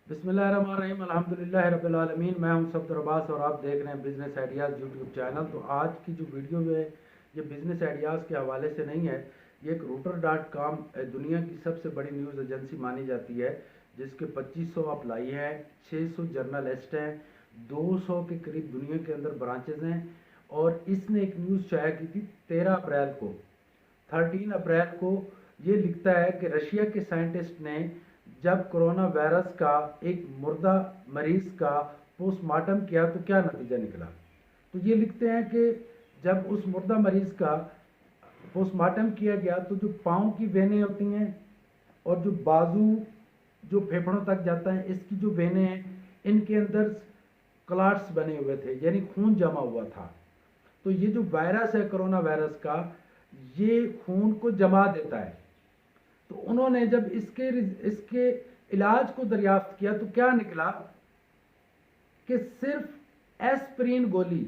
बिस्मिल्लाहिर्रहमानिर्रहीम अल्हम्दुलिल्लाह रब्बिल आलमीन। मैं हूं सफदर अब्बास और आप देख रहे हैं बिज़नेस आइडियाज़ यूट्यूब चैनल। तो आज की जो वीडियो है ये बिज़नेस आइडियाज़ के हवाले से नहीं है, ये एक रूटर.com दुनिया की सबसे बड़ी न्यूज़ एजेंसी मानी जाती है, जिसके 2500 अप्लाई हैं, 600 जर्नलिस्ट हैं, 200 के करीब दुनिया के अंदर ब्रांचेज हैं। और इसने एक न्यूज़ शाया की थी 13 अप्रैल को। 13 अप्रैल को ये लिखता है कि रशिया के साइंटिस्ट ने जब कोरोना वायरस का एक मुर्दा मरीज का पोस्टमार्टम किया तो क्या नतीजा निकला। तो ये लिखते हैं कि जब उस मुर्दा मरीज का पोस्टमार्टम किया गया तो जो पाँव की वेनें होती हैं और जो बाजू जो फेफड़ों तक जाता है, इसकी जो वेनें हैं इनके अंदर क्लॉट्स बने हुए थे, यानी खून जमा हुआ था। तो ये जो वायरस है कोरोना वायरस का, ये खून को जमा देता है। तो उन्होंने जब इसके इलाज को दरियाफ्त किया तो क्या निकला कि सिर्फ एस्प्रिन गोली,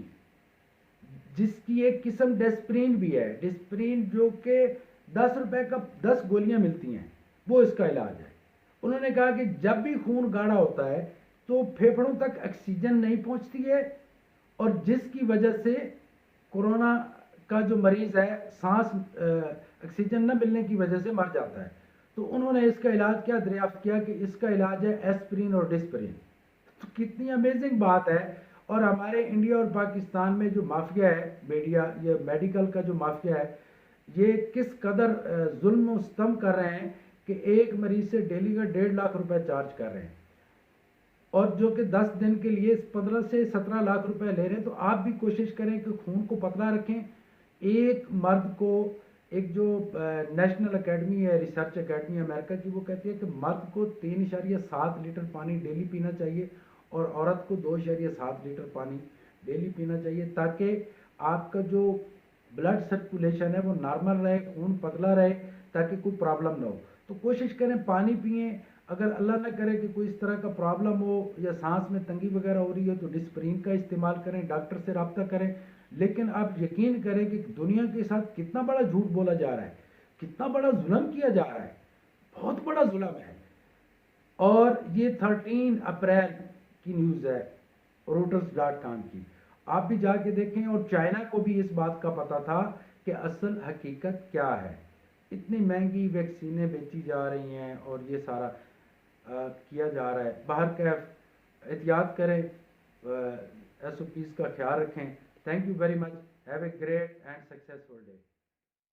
जिसकी एक किस्म डेस्प्रिन भी है, डिस्प्रिन जो कि 10 रुपए का 10 गोलियां मिलती हैं, वो इसका इलाज है। उन्होंने कहा कि जब भी खून गाढ़ा होता है तो फेफड़ों तक ऑक्सीजन नहीं पहुंचती है और जिसकी वजह से कोरोना का जो मरीज है सांस ऑक्सीजन न मिलने की वजह से मर जाता है। तो उन्होंने इसका इलाज क्या दरियाफ्त किया कि इसका इलाज है एस्प्रिन और डिस्प्रिन। तो कितनी अमेजिंग बात है। और हमारे इंडिया और पाकिस्तान में जो माफिया है मीडिया, ये मेडिकल का जो माफिया है, ये किस कदर जुल्म और सितम कर रहे हैं कि एक मरीज से डेली का 1.5 लाख रुपए चार्ज कर रहे हैं, और जो कि 10 दिन के लिए 15 से 17 लाख रुपए ले रहे हैं। तो आप भी कोशिश करें कि खून को पतला रखें। एक मर्द को, एक जो नेशनल एकेडमी है, रिसर्च एकेडमी अमेरिका की, वो कहती है कि मर्द को 3.7 लीटर पानी डेली पीना चाहिए और औरत को 2.7 लीटर पानी डेली पीना चाहिए, ताकि आपका जो ब्लड सर्कुलेशन है वो नॉर्मल रहे, खून पतला रहे, ताकि कोई प्रॉब्लम ना हो। तो कोशिश करें पानी पिएं। अगर अल्लाह ना करे कि कोई इस तरह का प्रॉब्लम हो या सांस में तंगी वगैरह हो रही है तो डिस्प्रिन का इस्तेमाल करें, डॉक्टर से रब्ता करें। लेकिन आप यकीन करें कि दुनिया के साथ कितना बड़ा झूठ बोला जा रहा है, कितना बड़ा जुल्म किया जा रहा है, बहुत बड़ा जुल्म है। और ये 13 अप्रैल की न्यूज़ है Reuters.com की। आप भी जाके देखें। और चाइना को भी इस बात का पता था कि असल हकीकत क्या है। इतनी महंगी वैक्सीनें बेची जा रही हैं और ये सारा किया जा रहा है। बाहर कैफ एहतियात करें, SOPs का ख्याल रखें। Thank you very much. Have a great and successful day.